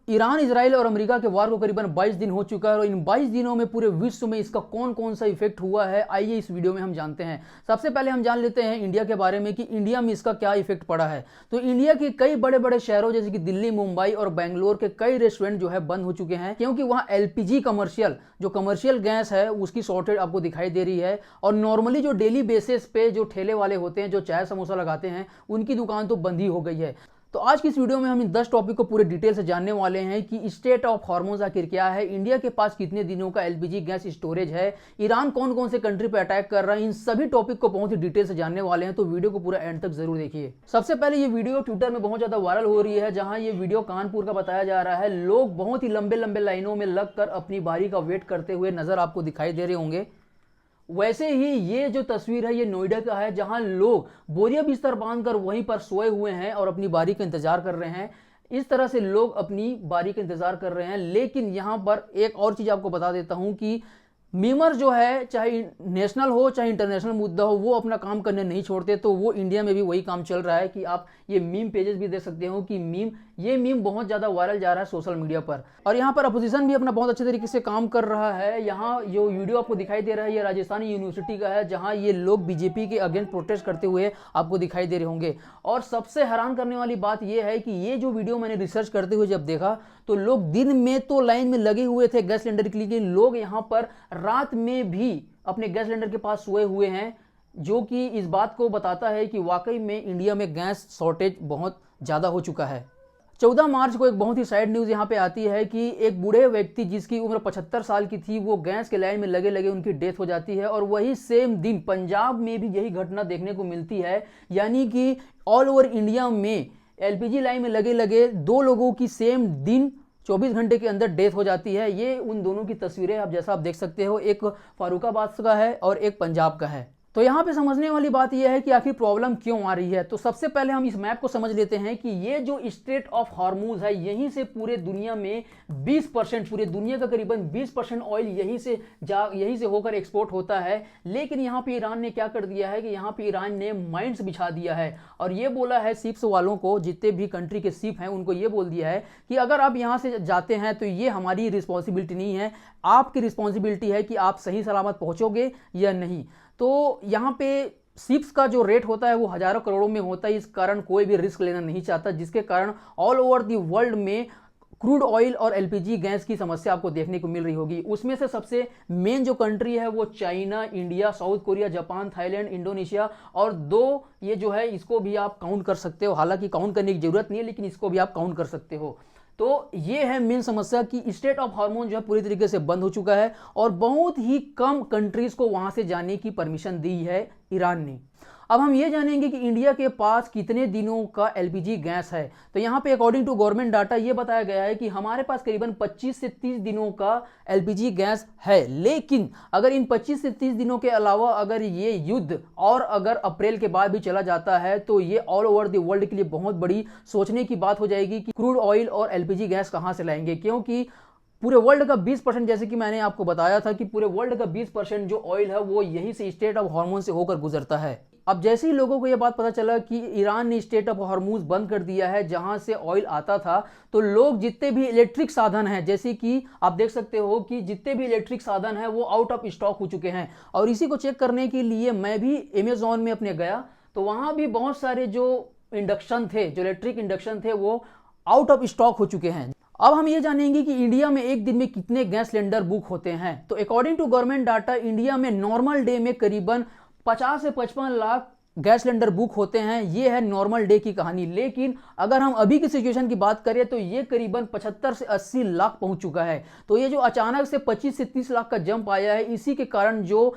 Iran, Israel और America के वार को करीबन 22 दिन हो चुका है और इन 22 दिनों में पूरे विश्व में इसका कौन कौन सा इफेक्ट हुआ है, आइए इस वीडियो में हम जानते हैं। सबसे पहले हम जान लेते हैं इंडिया के बारे में कि इंडिया में इसका क्या इफेक्ट पड़ा है। तो इंडिया के कई बड़े बड़े शहरों जैसे कि दिल्ली, मुंबई और बेंगलोर के कई रेस्टोरेंट जो है बंद हो चुके हैं, क्योंकि वहां एलपीजी कमर्शियल गैस है उसकी शॉर्टेज आपको दिखाई दे रही है। और नॉर्मली जो डेली बेसिस पे जो ठेले वाले होते हैं, जो चाय समोसा लगाते हैं, उनकी दुकान तो बंद ही हो गई है। तो आज की इस वीडियो में हम इन 10 टॉपिक को पूरे डिटेल से जानने वाले हैं कि स्टेट ऑफ हॉर्मोन्स आखिर क्या है, इंडिया के पास कितने दिनों का एलपीजी गैस स्टोरेज है, ईरान कौन कौन से कंट्री पे अटैक कर रहा है, इन सभी टॉपिक को बहुत ही डिटेल से जानने वाले हैं। तो वीडियो को पूरा एंड तक जरूर देखिए। सबसे पहले ये वीडियो ट्विटर में बहुत ज्यादा वायरल हो रही है, जहां ये वीडियो कानपुर का बताया जा रहा है। लोग बहुत ही लंबे लंबे लाइनों में लगकर अपनी बारी का वेट करते हुए नजर आपको दिखाई दे रहे होंगे। वैसे ही ये जो तस्वीर है ये नोएडा का है, जहां लोग बोरिया बिस्तर बांधकर वहीं पर सोए हुए हैं और अपनी बारी का इंतजार कर रहे हैं। इस तरह से लोग अपनी बारी का इंतजार कर रहे हैं। लेकिन यहां पर एक और चीज आपको बता देता हूं कि मीमर जो है, चाहे नेशनल हो चाहे इंटरनेशनल मुद्दा हो, वो अपना काम करने नहीं छोड़ते। तो वो इंडिया में भी वही काम चल रहा है कि आप ये मीम पेजेस भी देख सकते हो कि ये मीम बहुत ज्यादा वायरल जा रहा है सोशल मीडिया पर। और यहाँ पर अपोजिशन भी अपना बहुत अच्छे तरीके से काम कर रहा है। यहाँ जो वीडियो आपको दिखाई दे रहा है ये राजस्थानी यूनिवर्सिटी का है, जहाँ ये लोग बीजेपी के अगेंस्ट प्रोटेस्ट करते हुए आपको दिखाई दे रहे होंगे। और सबसे हैरान करने वाली बात यह है कि ये जो वीडियो मैंने रिसर्च करते हुए जब देखा, तो लोग दिन में तो लाइन में लगे हुए थे गैस सिलेंडर के लिए, लेकिन लोग यहाँ पर रात में भी अपने गैस सिलेंडर के पास सोए हुए हैं, जो कि इस बात को बताता है कि वाकई में इंडिया में गैस शॉर्टेज बहुत ज़्यादा हो चुका है। 14 मार्च को एक बहुत ही सैड न्यूज़ यहाँ पे आती है कि एक बूढ़े व्यक्ति जिसकी उम्र 75 साल की थी, वो गैस के लाइन में लगे लगे उनकी डेथ हो जाती है। और वही सेम दिन पंजाब में भी यही घटना देखने को मिलती है, यानी कि ऑल ओवर इंडिया में एलपीजी लाइन में लगे लगे 2 लोगों की सेम दिन 24 घंटे के अंदर डेथ हो जाती है। ये उन दोनों की तस्वीरें आप जैसा आप देख सकते हो, एक फारुखाबाद का है और एक पंजाब का है। तो यहाँ पे समझने वाली बात यह है कि आखिर प्रॉब्लम क्यों आ रही है। तो सबसे पहले हम इस मैप को समझ लेते हैं कि ये जो स्टेट ऑफ हॉर्मूज है, यहीं से पूरे दुनिया में 20%, पूरे दुनिया का करीबन 20% ऑयल यहीं से होकर एक्सपोर्ट होता है। लेकिन यहाँ पे ईरान ने क्या कर दिया है कि यहाँ पे ईरान ने माइंस बिछा दिया है और ये बोला है शिप्स वालों को, जितने भी कंट्री के शिप हैं उनको ये बोल दिया है कि अगर आप यहाँ से जाते हैं तो ये हमारी रिस्पॉन्सिबिलिटी नहीं है, आपकी रिस्पॉन्सिबिलिटी है कि आप सही सलामत पहुँचोगे या नहीं। तो यहाँ पे शिप्स का जो रेट होता है वो हजारों करोड़ों में होता है, इस कारण कोई भी रिस्क लेना नहीं चाहता, जिसके कारण ऑल ओवर दी वर्ल्ड में क्रूड ऑयल और एलपीजी गैस की समस्या आपको देखने को मिल रही होगी। उसमें से सबसे मेन जो कंट्री है वो China, India, south Korea, Japan, Thailand, Indonesia और 2 ये जो है इसको भी आप काउंट कर सकते हो। हालांकि काउंट करने की जरूरत नहीं है, लेकिन इसको भी आप काउंट कर सकते हो। तो ये है मेन समस्या कि स्टेट ऑफ हार्मोन जो है पूरी तरीके से बंद हो चुका है और बहुत ही कम कंट्रीज को वहां से जाने की परमिशन दी है ईरान ने। अब हम ये जानेंगे कि इंडिया के पास कितने दिनों का एलपीजी गैस है। तो यहाँ पे अकॉर्डिंग टू गवर्नमेंट डाटा ये बताया गया है कि हमारे पास करीबन 25 से 30 दिनों का एलपीजी गैस है। लेकिन अगर इन 25 से 30 दिनों के अलावा अगर ये युद्ध और अगर अप्रैल के बाद भी चला जाता है, तो ये ऑल ओवर द वर्ल्ड के लिए बहुत बड़ी सोचने की बात हो जाएगी कि क्रूड ऑयल और एलपीजी गैस कहाँ से लाएंगे। क्योंकि पूरे वर्ल्ड का 20%, जैसे कि मैंने आपको बताया था कि पूरे वर्ल्ड का 20% जो ऑयल है वो यहीं से स्टेट ऑफ हार्मोन से होकर गुजरता है। अब जैसे ही लोगों को यह बात पता चला कि ईरान ने स्टेट ऑफ हार्मूज बंद कर दिया है जहां से ऑयल आता था, तो लोग जितने भी इलेक्ट्रिक साधन हैं, जैसे कि आप देख सकते हो कि जितने भी इलेक्ट्रिक साधन हैं वो आउट ऑफ स्टॉक हो चुके हैं। और इसी को चेक करने के लिए मैं भी अमेजॉन में अपने गया, तो वहां भी बहुत सारे जो इंडक्शन थे, जो इलेक्ट्रिक इंडक्शन थे, वो आउट ऑफ स्टॉक हो चुके हैं। अब हम ये जानेंगे कि इंडिया में एक दिन में कितने गैस सिलेंडर बुक होते हैं। तो according to government data, India में नॉर्मल डे में करीबन 50 से 55 लाख गैस सिलेंडर बुक होते हैं। ये है नॉर्मल डे की कहानी। लेकिन अगर हम अभी की सिचुएशन की बात करें तो ये करीबन 75 से 80 लाख पहुंच चुका है। तो ये जो अचानक से 25 से 30 लाख का जंप आया है, इसी के कारण जो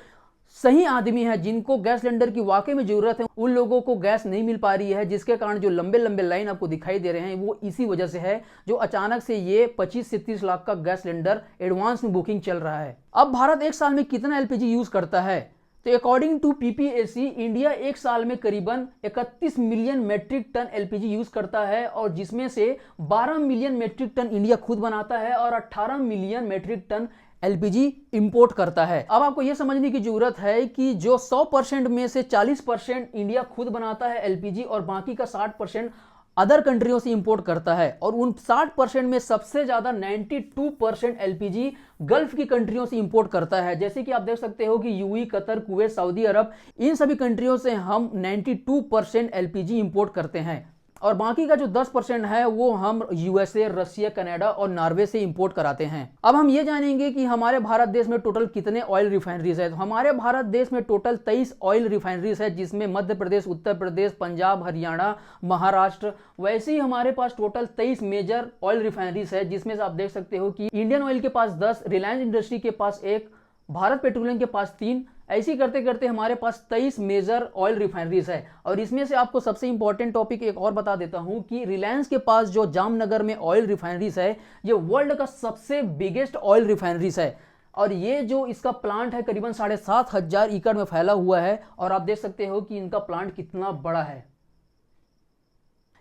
सही आदमी है, जिनको गैस सिलेंडर की वाकई में जरूरत है, उन लोगों को गैस नहीं मिल पा रही है, जिसके कारण जो लंबे लंबे लाइन आपको दिखाई दे रहे हैं वो इसी वजह से है, जो अचानक से ये 25 से 30 लाख का गैस सिलेंडर एडवांस में बुकिंग चल रहा है। अब भारत एक साल में कितना एलपीजी यूज करता है, तो अकॉर्डिंग टू पीपीएसी इंडिया एक साल में करीबन 31 million metric ton LPG use करता है, और जिसमें से 12 मिलियन मेट्रिक टन इंडिया खुद बनाता है और 18 million metric ton LPG import करता है। अब आपको यह समझने की जरूरत है कि जो 100% में से 40% इंडिया खुद बनाता है एलपीजी, और बाकी का 60% अदर कंट्रियों से इंपोर्ट करता है, और उन 60% में सबसे ज्यादा 92% एलपीजी गल्फ की कंट्रियों से इंपोर्ट करता है। जैसे कि आप देख सकते हो कि यूएई, कतर, कुवैत, सऊदी अरब, इन सभी कंट्रियों से हम 92% एलपीजी इंपोर्ट करते हैं, और बाकी का जो 10% है वो हम यूएसए, रशिया, कनाडा और नॉर्वे से इंपोर्ट कराते हैं। अब हम ये जानेंगे कि हमारे भारत देश में टोटल कितने ऑयल रिफाइनरीज है। तो हमारे भारत देश में टोटल 23 ऑयल रिफाइनरीज है, जिसमें मध्य प्रदेश, उत्तर प्रदेश, पंजाब, हरियाणा, महाराष्ट्र, वैसे ही हमारे पास टोटल 23 मेजर ऑयल रिफाइनरीज है, जिसमें से आप देख सकते हो कि इंडियन ऑयल के पास 10, रिलायंस इंडस्ट्री के पास 1, भारत पेट्रोलियम के पास 3, ऐसी करते करते हमारे पास 23 मेजर ऑयल रिफाइनरीज है। और इसमें से आपको सबसे इंपॉर्टेंट टॉपिक एक और बता देता हूं कि रिलायंस के पास जो जामनगर में ऑयल रिफाइनरीज है, ये वर्ल्ड का सबसे बिगेस्ट ऑयल रिफाइनरीज है, और ये जो इसका प्लांट है करीबन 7,500 एकड़ में फैला हुआ है, और आप देख सकते हो कि इनका प्लांट कितना बड़ा है।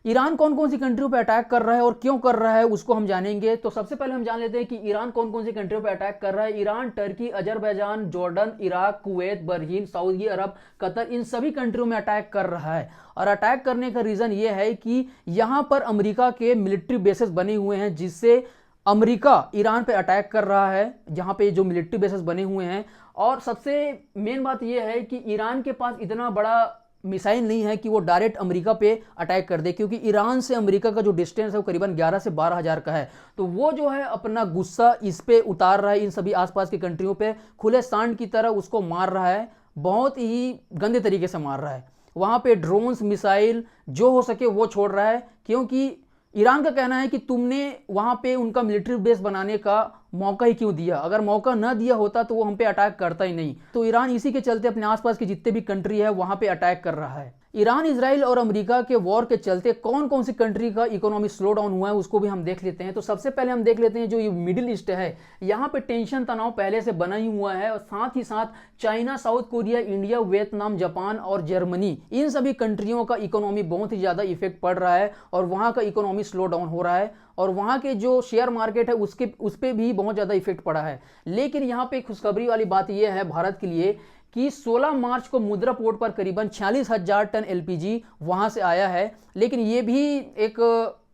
ईरान कौन कौन सी कंट्रियों पे अटैक कर रहा है और क्यों कर रहा है, उसको हम जानेंगे। तो सबसे पहले हम जान लेते हैं कि ईरान कौन कौन सी कंट्रियों पे अटैक कर रहा है। Iran, Turkey, Azerbaijan, Jordan, Iraq, Kuwait, Bahrain, Saudi Arabia, Qatar, इन सभी कंट्रियों में अटैक कर रहा है। और अटैक करने का रीजन ये है कि यहां पर अमेरिका के मिलिट्री बेसेस बने हुए हैं, जिससे अमेरिका ईरान पे अटैक कर रहा है, जहां पे जो मिलिट्री बेसेस बने हुए हैं। और सबसे मेन बात यह है कि ईरान के पास इतना बड़ा मिसाइल नहीं है कि वो डायरेक्ट अमेरिका पे अटैक कर दे, क्योंकि ईरान से अमेरिका का जो डिस्टेंस है वो करीबन 11 से 12,000 का है। तो वो जो है अपना गुस्सा इस पे उतार रहा है, इन सभी आसपास की कंट्रियों पे खुले सांड की तरह उसको मार रहा है, बहुत ही गंदे तरीके से मार रहा है। वहां पे ड्रोन्स, मिसाइल जो हो सके वो छोड़ रहा है, क्योंकि ईरान का कहना है कि तुमने वहां पे उनका मिलिट्री बेस बनाने का मौका ही क्यों दिया, अगर मौका न दिया होता तो वो हम पे अटैक करता ही नहीं। तो ईरान इसी के चलते अपने आसपास के जितने भी कंट्री है वहां पे अटैक कर रहा है। ईरान, इजराइल और अमेरिका के वॉर के चलते कौन कौन सी कंट्री का इकोनॉमी स्लो डाउन हुआ है उसको भी हम देख लेते हैं। तो सबसे पहले हम देख लेते हैं जो ये मिडिल ईस्ट है, यहाँ पे टेंशन तनाव पहले से बना ही हुआ है, और साथ ही साथ China, south Korea, India, Vietnam, Japan और जर्मनी, इन सभी कंट्रियों का इकोनॉमी बहुत ही ज्यादा इफेक्ट पड़ रहा है, और वहां का इकोनॉमी स्लो डाउन हो रहा है, और वहां के जो शेयर मार्केट है उस पर भी बहुत ज्यादा इफेक्ट पड़ा है। लेकिन यहाँ पे खुशखबरी वाली बात यह है भारत के लिए कि 16 मार्च को मुद्रा पोर्ट पर करीबन 46,000 टन एलपीजी वहां से आया है। लेकिन ये भी एक,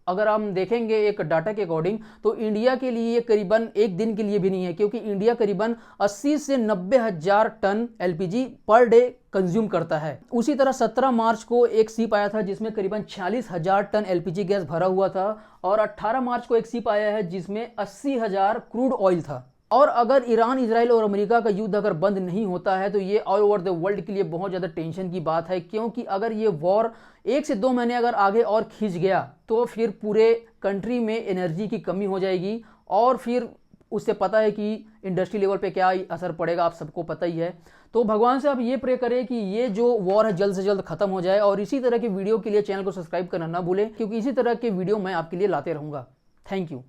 अगर हम देखेंगे एक डाटा के अकॉर्डिंग, तो इंडिया के लिए करीबन एक दिन के लिए भी नहीं है, क्योंकि इंडिया करीबन 80 से 90,000 ton LPG per day consume करता है। उसी तरह 17 मार्च को एक शिप आया था जिसमें करीबन 46,000 टन एलपीजी गैस भरा हुआ था, और 18 मार्च को एक शिप आया है जिसमें 80,000 क्रूड ऑयल था। और अगर ईरान, इजराइल और अमेरिका का युद्ध अगर बंद नहीं होता है तो ये ऑल ओवर द वर्ल्ड के लिए बहुत ज़्यादा टेंशन की बात है, क्योंकि अगर ये वॉर 1 से 2 महीने अगर आगे और खींच गया तो फिर पूरे कंट्री में एनर्जी की कमी हो जाएगी, और फिर उससे पता है कि इंडस्ट्री लेवल पे क्या असर पड़ेगा, आप सबको पता ही है। तो भगवान से आप ये प्रे करें कि ये जो वॉर है जल्द से जल्द खत्म हो जाए, और इसी तरह के वीडियो के लिए चैनल को सब्सक्राइब करना ना भूलें, क्योंकि इसी तरह के वीडियो मैं आपके लिए लाते रहूँगा। Thank you.